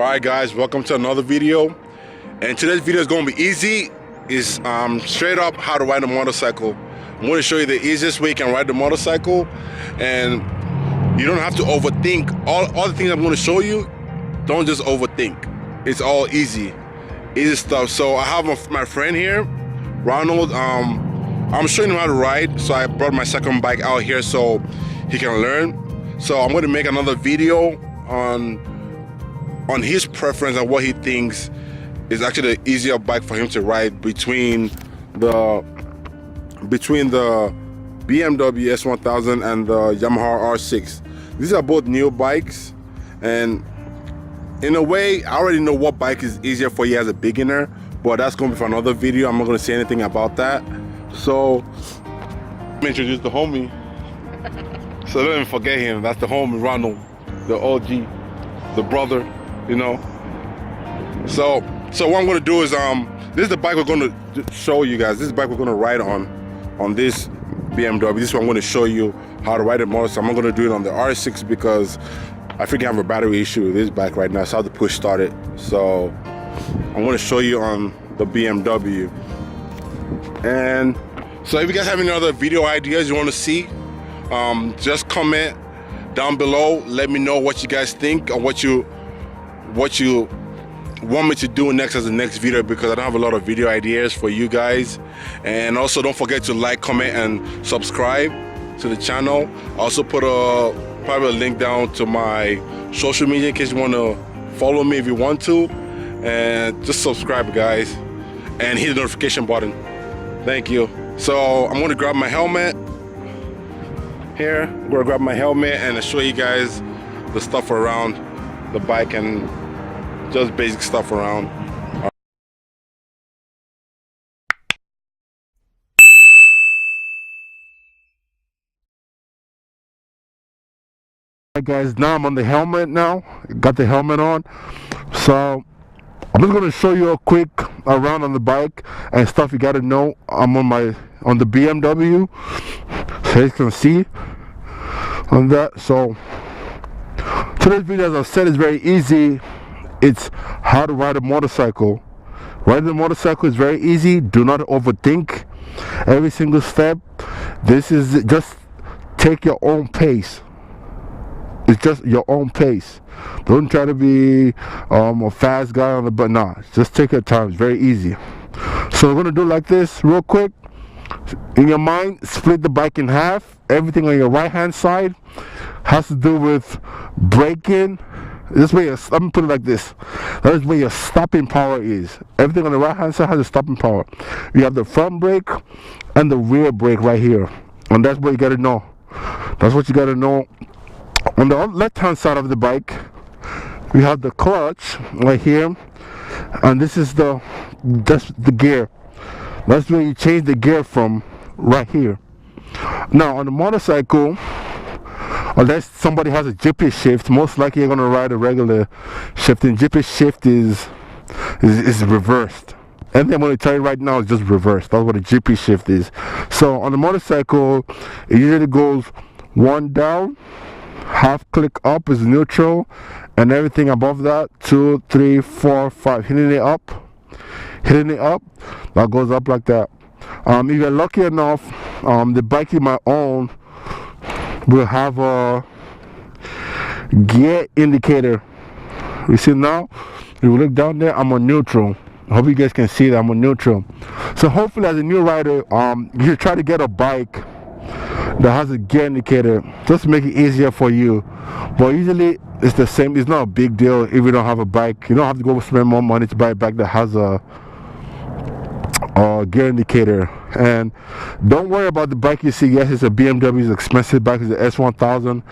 Alright guys, welcome to another video, and today's video is going to be easy. It's straight up how to ride a motorcycle. I'm going to show you the easiest way you can ride the motorcycle, and you don't have to overthink all the things I'm going to show you. Don't just overthink. It's all easy stuff. So I have my friend here, Ronald. I'm showing him how to ride, so I brought my second bike out here so he can learn. So I'm going to make another video on his preference and what he thinks is actually the easier bike for him to ride between the BMW S1000 and the Yamaha R6. These are both new bikes, and in a way I already know what bike is easier for you as a beginner, but that's going to be for another video. I'm not going to say anything about that. So let me introduce the homie. So don't even forget him. That's the homie, Ronald, the OG, the brother. You know, so what I'm going to do is this is the bike we're going to show you guys. This is the bike we're going to ride on this BMW. This is what I'm going to show you how to ride a motorcycle. I'm not going to do it on the R6 because I freaking have a battery issue with this bike right now, so I have to push start it. So I'm going to show you on the BMW. And so if you guys have any other video ideas you want to see, just comment down below. Let me know what you guys think or what you want me to do next as the next video, because I don't have a lot of video ideas for you guys. And also don't forget to like, comment, and subscribe to the channel. I also put probably a link down to my social media in case you want to follow me if you want to. And just subscribe, guys, and hit the notification button. Thank you. So I'm going to grab my helmet here. I'm going to grab my helmet and show you guys the stuff around the bike and just basic stuff around. Alright guys, now I'm on the helmet now. Got the helmet on. So I'm just gonna show you a quick around on the bike and stuff you gotta know. I'm on the BMW. So you can see on that. So today's video, as I've said, is very easy. It's how to ride a motorcycle. Riding a motorcycle is very easy. Do not overthink every single step. This is just take your own pace. It's just your own pace. Don't try to be a fast guy on the bike. Nah, just take your time. It's very easy. So we're gonna do like this real quick. In your mind, split the bike in half. Everything on your right hand side has to do with braking. This way, let me put it like this. That is where your stopping power is. Everything on the right hand side has a stopping power. You have the front brake and the rear brake right here, and that's what you gotta know. That's what you gotta know. On the left hand side of the bike, we have the clutch right here, and this is just the gear. That's where you change the gear from, right here. Now on the motorcycle, unless somebody has a GP shift, most likely you're gonna ride a regular shift, and GP shift is reversed. Everything I'm gonna tell you right now is just reversed. That's what a GP shift is. So on the motorcycle, it usually goes one down, half click up is neutral, and everything above that, 2, 3, 4, 5, hitting it up, that goes up like that. If you're lucky enough, the bike you might own will have a gear indicator. You see now, if you look down there, I'm on neutral. I hope you guys can see that I'm on neutral. So hopefully, as a new rider, you should try to get a bike that has a gear indicator, just to make it easier for you. But usually it's the same. It's not a big deal if you don't have a bike. You don't have to go spend more money to buy a bike that has a gear indicator. And don't worry about the bike you see. Yes, it's a BMW, it's an expensive bike, it's an S1000.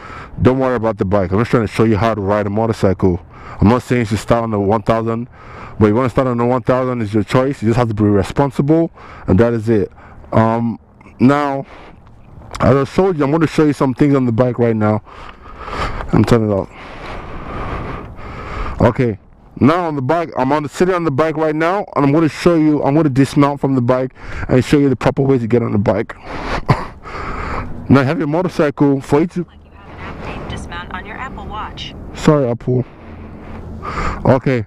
Don't worry about the bike. I'm just trying to show you how to ride a motorcycle. I'm not saying you should start on the 1000, but you want to start on the 1000 is your choice. You just have to be responsible, and that is it. Now, as I showed you, I'm going to show you some things on the bike right now. I'm turning it off. Okay. Now on the bike, I'm sitting on the bike right now, and I'm going to show you, I'm going to dismount from the bike and show you the proper way to get on the bike. Now I have your motorcycle for you to... Like you have an app named Dismount on your Apple Watch. Sorry, Apple. Okay,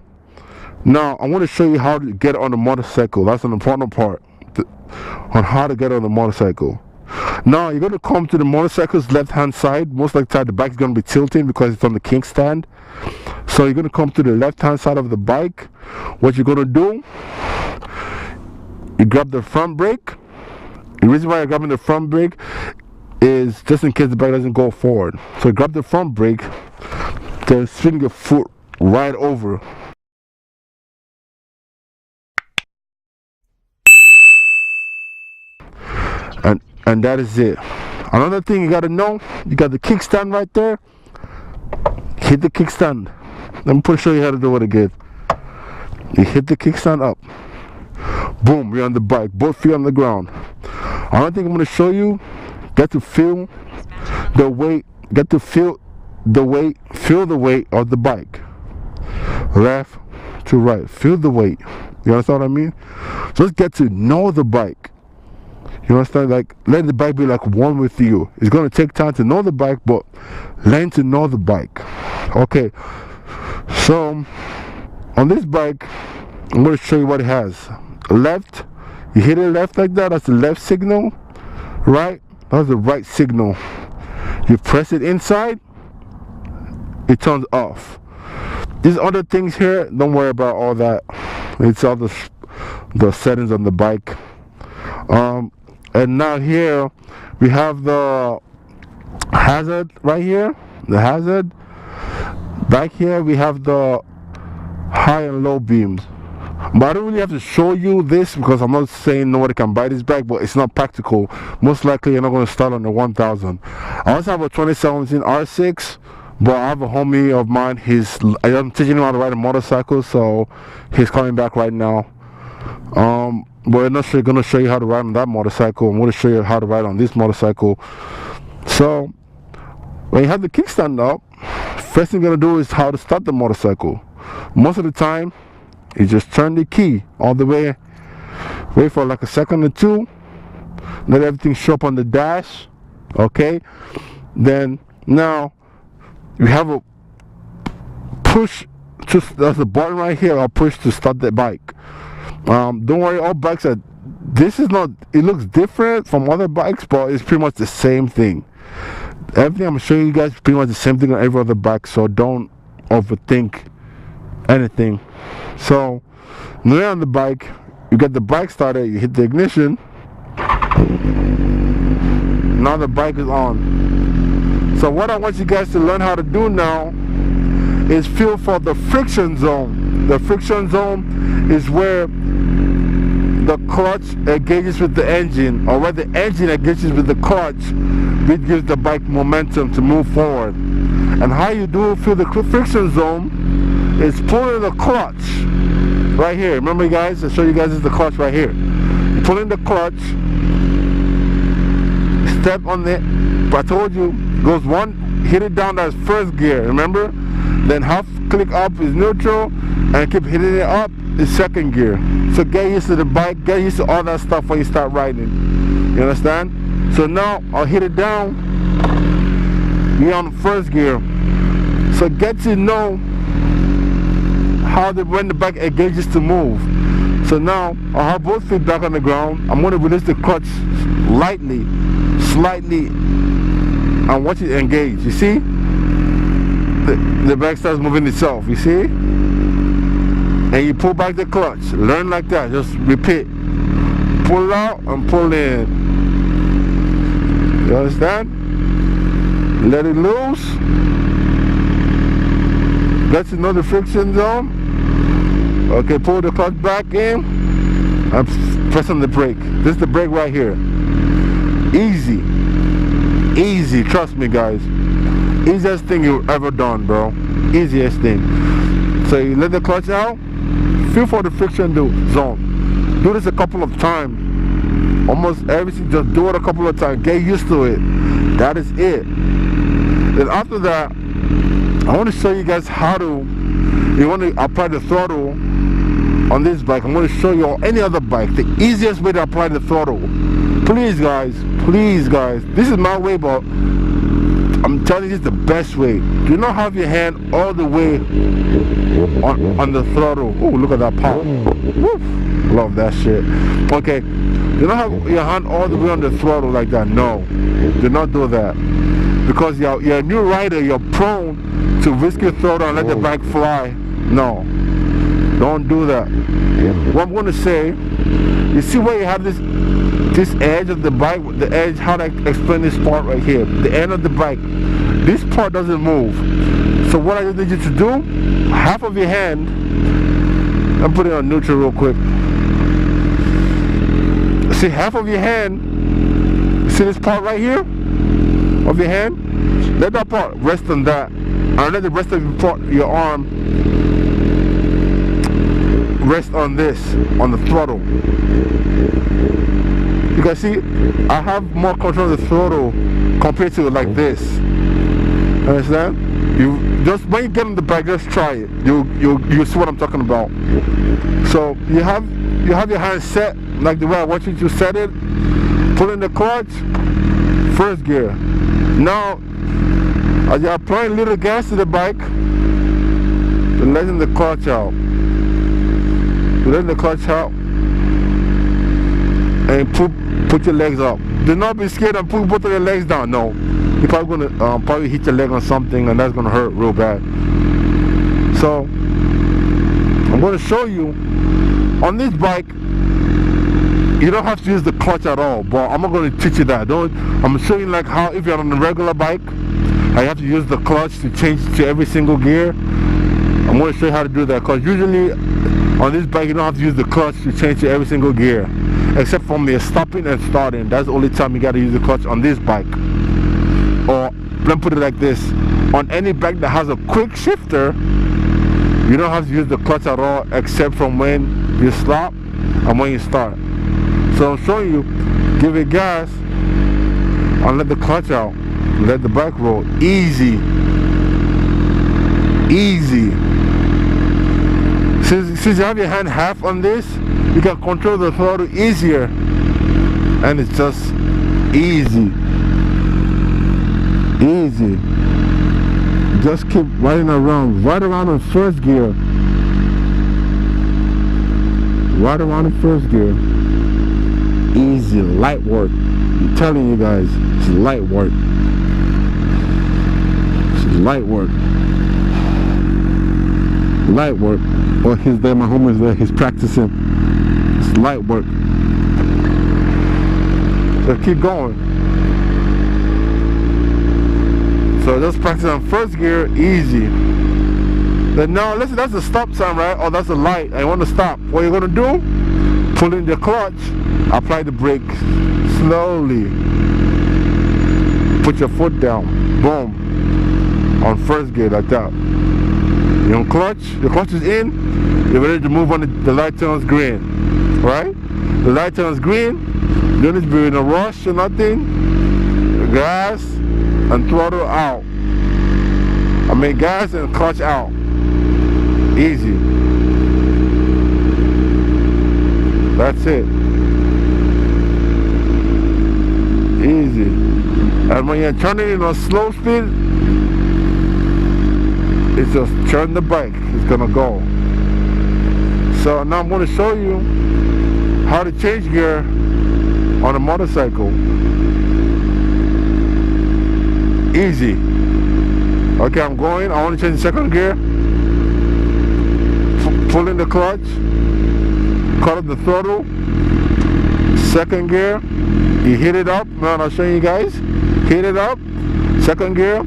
now I want to show you how to get on the motorcycle. That's an important part, on how to get on the motorcycle. Now you're going to come to the motorcycle's left hand side. Most likely the bike is going to be tilting because it's on the kickstand. So you're going to come to the left hand side of the bike. What you're going to do, you grab the front brake. The reason why you're grabbing the front brake is just in case the bike doesn't go forward. So you grab the front brake, then swing your foot right over. And that is it. Another thing you gotta know, you got the kickstand right there. Hit the kickstand. Let me show you how to do it again. You hit the kickstand up. Boom, you're on the bike, both feet on the ground. Another thing I'm gonna show you, get to feel the weight, feel the weight of the bike. Left to right, feel the weight. You understand what I mean? Just get to know the bike. You understand? Like, let the bike be like one with you. It's going to take time to know the bike, but learn to know the bike. Okay, so on this bike, I'm going to show you what it has. Left, you hit it left like that, that's the left signal. Right, that's the right signal. You press it inside, it turns off. These other things here, don't worry about all that. It's all the settings on the bike. And now here we have the hazard right here, the hazard. Back here we have the high and low beams. But I don't really have to show you this because I'm not saying nobody can buy this bike, but it's not practical. Most likely you're not going to start on the 1000. I also have a 2017 R6, but I have a homie of mine, I'm teaching him how to ride a motorcycle, so he's coming back right now. But I'm not going to show you how to ride on that motorcycle. I'm going to show you how to ride on this motorcycle. So when you have the kickstand up, first thing you're going to do is how to start the motorcycle. Most of the time you just turn the key all the way, wait for like a second or two, let everything show up on the dash. Okay, then now you have a push, there's a button right here, or push to start the bike. Don't worry, all bikes are, this is not, it looks different from other bikes, but it's pretty much the same thing. Everything I'm showing you guys is pretty much the same thing on every other bike, so don't overthink anything. So now you're on the bike, you get the bike started, you hit the ignition, now the bike is on. So what I want you guys to learn how to do now is feel for the friction zone. The friction zone is where the clutch engages with the engine, or where the engine engages with the clutch, which gives the bike momentum to move forward. And how you do feel the friction zone is pulling the clutch right here. Remember guys, I show you guys, this is the clutch right here. Pulling the clutch, step on it. I told you, goes one, hit it down, that's first gear, remember? Then half click up is neutral, and keep hitting it up is second gear. So get used to the bike, get used to all that stuff when you start riding. You understand? So now I'll hit it down, we're on first gear. So get to know how when the bike engages to move. So now I'll have both feet back on the ground. I'm going to release the clutch lightly, slightly, and watch it engage. You see? The bike starts moving itself, you see? And you pull back the clutch. Learn like that, just repeat. Pull out and pull in. You understand? Let it loose. Get to know the friction zone. Okay, pull the clutch back in and press on the brake. This is the brake right here. Easy. Easy, trust me guys. Easiest thing you've ever done, bro. Easiest thing. So you let the clutch out, feel for the friction zone. Do this a couple of times. Almost everything, just do it a couple of times. Get used to it. That is it. Then after that, I want to show you guys how to, you want to apply the throttle on this bike. I'm going to show you on any other bike the easiest way to apply the throttle. Please guys, this is my way, but I'm telling you, this is the best way. Do not have your hand all the way on the throttle. Oh, look at that pop. Woo. Love that shit. Okay, you don't have your hand all the way on the throttle like that. No, do not do that, because you're a new rider. You're prone to risk your throttle and let the bike fly. No, don't do that. What I'm going to say, you see where you have this edge of the bike, the edge, how to explain this part right here, the end of the bike, this part doesn't move. So what I just need you to do, half of your hand, I'm putting it on neutral real quick. See, half of your hand, see this part right here of your hand, let that part rest on that, and let the rest of your arm rest on this, on the throttle. You can see I have more control of the throttle compared to like this. Understand? You just, when you get on the bike, just try it. You see what I'm talking about. So you have your hand set like the way I want you to set it. Pull in the clutch, first gear. Now as you're applying a little gas to the bike, you're letting the clutch out. You're letting the clutch out and put your legs up. Do not be scared and put both of your legs down. No, you're probably gonna probably hit your leg on something, and that's gonna hurt real bad. So I'm gonna show you on this bike. You don't have to use the clutch at all, but I'm not going to teach you that. I'm showing like how if you're on a regular bike, I have to use the clutch to change to every single gear. I'm going to show you how to do that, because usually on this bike you don't have to use the clutch to change to every single gear, except from the stopping and starting. That's the only time you got to use the clutch on this bike. Or let me put it like this: on any bike that has a quick shifter, you don't have to use the clutch at all, except from when you stop and when you start. So I'm showing you, give it gas and let the clutch out, let the bike roll. Easy. Easy. Since you have your hand half on this, you can control the throttle easier, and it's just easy. Easy. Just keep riding around, right around in first gear. Right around in first gear. Easy, light work. I'm telling you guys, it's light work. It's light work. Light work. Oh, he's there, my homie is there, he's practicing. It's light work. So keep going. So just practice on first gear, easy. Then now, listen, that's the stop sign, right? Oh, that's a light. I want to stop. What you're gonna do? Pull in the clutch, apply the brake slowly. Put your foot down. Boom. On first gear like that. You're on clutch. The clutch is in. You're ready to move on. The light turns green. Right? The light turns green. You don't need to be in a rush or nothing. Gas and throttle out. I mean gas and clutch out. Easy. That's it. Easy. And when you're turning in a slow speed, it's just turn the bike. It's gonna go. So now I'm going to show you how to change gear on a motorcycle. Easy. Okay, I'm going. I want to change the second gear. Pull in the clutch. Cut off the throttle. Second gear. You hit it up. Man, I'll show you guys. Hit it up. Second gear.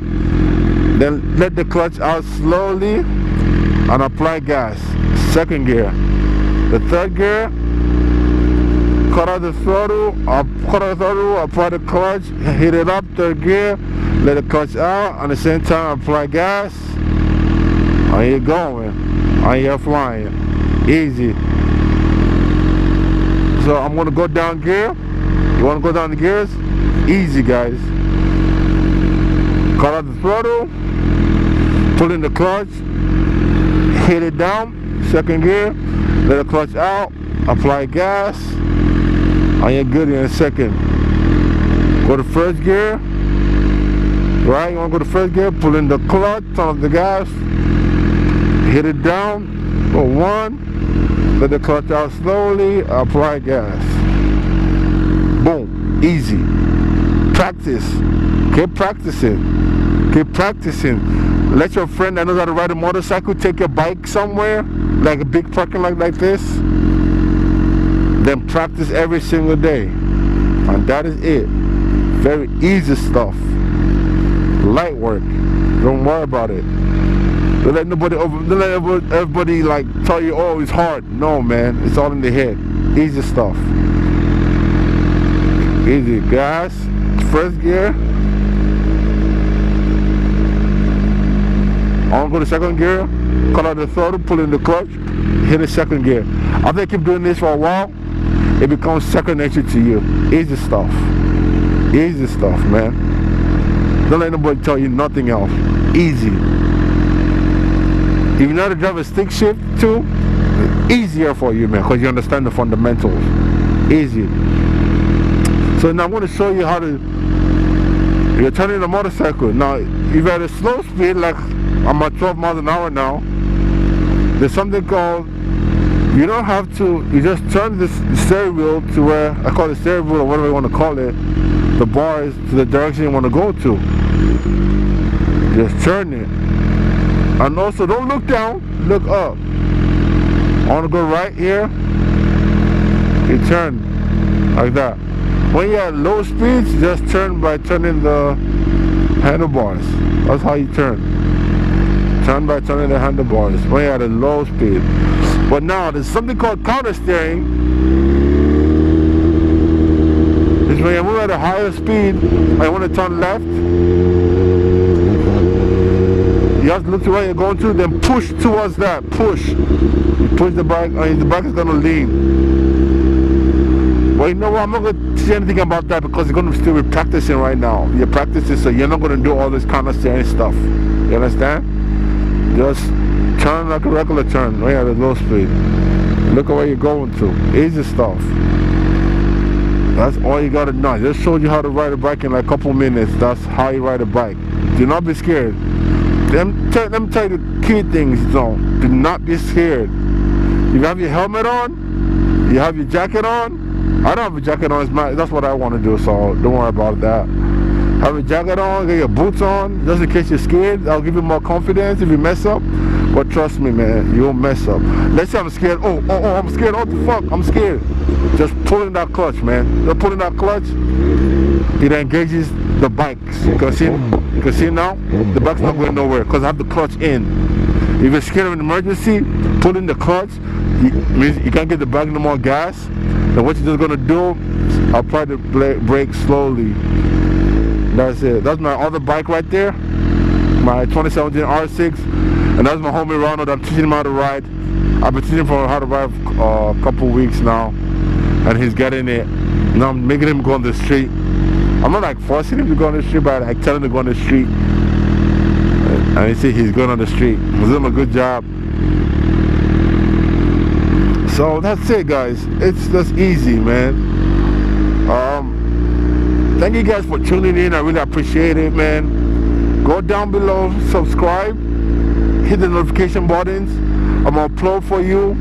Then let the clutch out slowly and apply gas. Second gear. The third gear. Cut out the throttle. Apply the clutch. Hit it up. Third gear. Let the clutch out. At the same time, apply gas. And you're going. And you're flying. Easy. So I'm going to go down gear. You want to go down the gears? Easy, guys. Cut out the throttle. Pull in the clutch. Hit it down. Second gear. Let the clutch out. Apply gas. And you're good in a second. Go to first gear. Right, you want to go to first gear. Pull in the clutch. Turn off the gas. Hit it down for 1, let the clutch out slowly, apply gas. Boom, easy. Practice, keep practicing, keep practicing. Let your friend that knows how to ride a motorcycle take your bike somewhere, like a big parking lot like this, then practice every single day. And that is it. Very easy stuff. Light work. Don't worry about it. Don't let everybody like tell you, oh, it's hard. No, man, it's all in the head. Easy stuff. Easy. Gas, first gear. On go to second gear, cut out the throttle, pull in the clutch, hit the second gear. After you keep doing this for a while, it becomes second nature to you. Easy stuff. Easy stuff, man. Don't let nobody tell you nothing else. Easy. If you know how to drive a stick shift too, easier for you, man, because you understand the fundamentals. Easy. So now I'm going to show you how to, you're turning the motorcycle. Now, if you're at a slow speed, like I'm at 12 miles an hour now, there's something called, you don't have to, you just turn this steering wheel to where, I call it steering wheel or whatever you want to call it, the bar is to the direction you want to go to. Just turn it. And also don't look down, look up. I want to go right here, you turn like that. When you're at low speeds, just turn by turning the handlebars. That's how you turn. Turn by turning the handlebars when you're at a low speed. But now there's something called counter steering. It's when you move at a higher speed and you want to turn left. You have to look to where you're going to, then push towards that. Push. You push the bike, and the bike is going to lean. Well, you know what? I'm not going to say anything about that because you're going to still be practicing right now. You're practicing, so you're not going to do all this kind of steering stuff. You understand? Just turn like a regular turn when you're at a low speed. Look at where you're going to. Easy stuff. That's all you got to know. I just showed you how to ride a bike in like a couple minutes. That's how you ride a bike. Do not be scared. Let me tell you the key things though. Do not be scared. You have your helmet on. You have your jacket on. I don't have a jacket on, that's what I want to do, so don't worry about that. Have a jacket on, get your boots on, just in case you're scared. I'll give you more confidence if you mess up. But trust me, man, you won't mess up. Let's say I'm scared. Oh, I'm scared. What the fuck? I'm scared. Just pull in that clutch, man. Just pull in that clutch. It engages the bikes. You can see now, the bike's not going nowhere because I have the clutch in. If you're scared of an emergency, pull in the clutch. You can't get the bike no more gas. Then what you're just gonna do, apply the brake slowly. That's it. That's my other bike right there, my 2017 R6, and that's my homie Ronald. I'm teaching him how to ride. I've been teaching him how to ride a couple weeks now, and he's getting it. Now I'm making him go on the street. I'm not like forcing him to go on the street, but I tell him to go on the street. And you see he's going on the street. He's doing a good job. So that's it, guys. It's just easy, man. Thank you guys for tuning in. I really appreciate it, man. Go down below, subscribe, hit the notification buttons. I'm gonna upload for you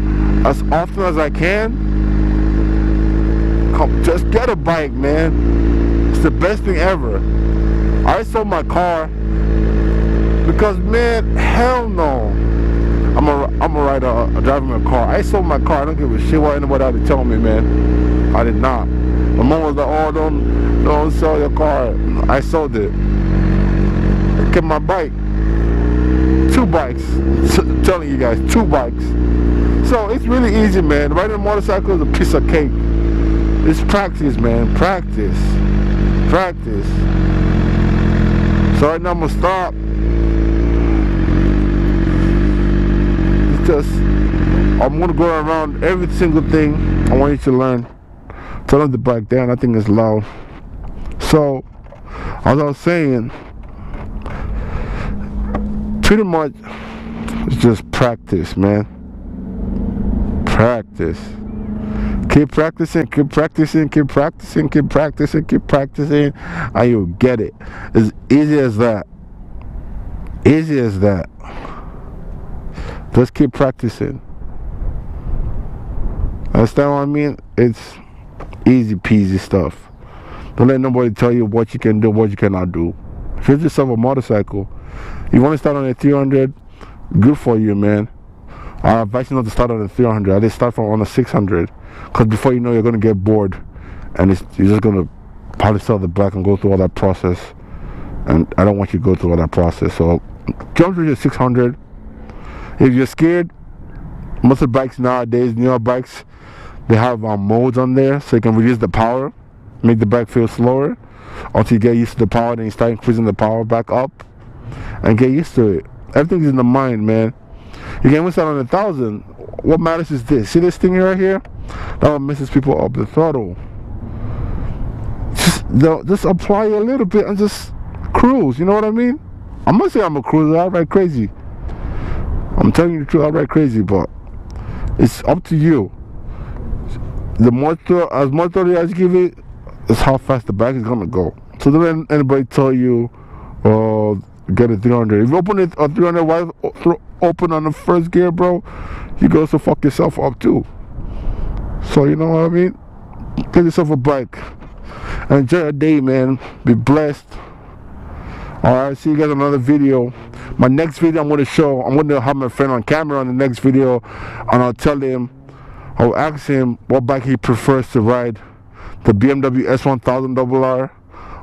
as often as I can. Come, just get a bike, man. It's the best thing ever. I sold my car because, man, hell no. I'm a rider, driving a car. I sold my car. I don't give a shit what anybody had to tell me, man. I did not. My mom was like, oh, don't sell your car. I sold it. I kept my bike. 2 bikes. Telling you guys, 2 bikes. So it's really easy, man. Riding a motorcycle is a piece of cake. It's practice, man. Practice. Practice. So right now I'm gonna stop. I'm gonna go around every single thing I want you to learn. Turn the bike down. I think it's loud. So, as I was saying, pretty much it's just practice, man. Practice. Keep practicing, keep practicing, keep practicing, keep practicing, keep practicing, and you'll get it. As easy as that. Easy as that. Just keep practicing. Understand what I mean? It's easy peasy stuff. Don't let nobody tell you what you can do, what you cannot do. Get yourself a motorcycle. You want to start on a 300? Good for you, man. I advise you not to start on a 300. I just start from on a 600, because before you know, you're gonna get bored, and you're just gonna probably sell the bike and go through all that process. And I don't want you to go through all that process. So jump to your 600. If you're scared, most of the bikes nowadays, newer bikes, they have modes on there, so you can reduce the power, make the bike feel slower until you get used to the power. Then you start increasing the power back up and get used to it. Everything's in the mind, man. You can even start on 1,000. What matters is this. See this thing right here? That one messes people up, the throttle. Just apply a little bit and just cruise. You know what I mean? I'm not saying I'm a cruiser. I ride crazy. I'm telling you the truth. I ride crazy, but it's up to you. The motor, as much authority as you give it, is how fast the bike is gonna go. So don't let anybody tell you, oh, get a 300. If you open it a 300 wide open on the first gear, bro, you go so fuck yourself up too. So you know what I mean? Get yourself a bike. Enjoy your day, man. Be blessed. Alright, see you guys in another video. My next video I'm gonna have my friend on camera on the next video, and I'll ask him what bike he prefers to ride, the BMW S1000RR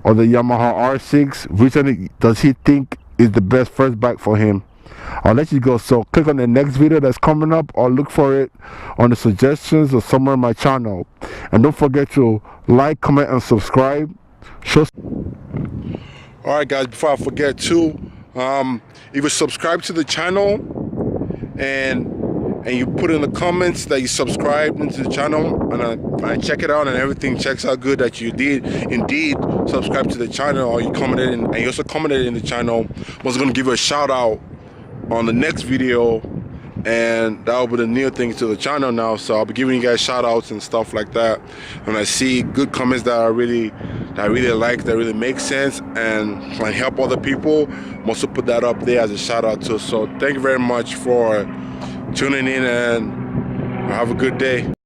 or the Yamaha R6. Which one does he think is the best first bike for him? I'll let you go. So click on the next video that's coming up, or look for it on the suggestions or somewhere on my channel. And don't forget to like, comment, and subscribe. Alright guys, before I forget too, if you subscribe to the channel and you put in the comments that you subscribed into the channel, and I check it out and everything checks out good, that you did indeed subscribe to the channel, or you commented and you also commented in the channel, I was going to give you a shout out on the next video, and that will be the new thing to the channel now. So I'll be giving you guys shout outs and stuff like that when I see good comments that I really like, that really make sense and can help other people. I'm also put that up there as a shout out too. So thank you very much for tuning in, and have a good day.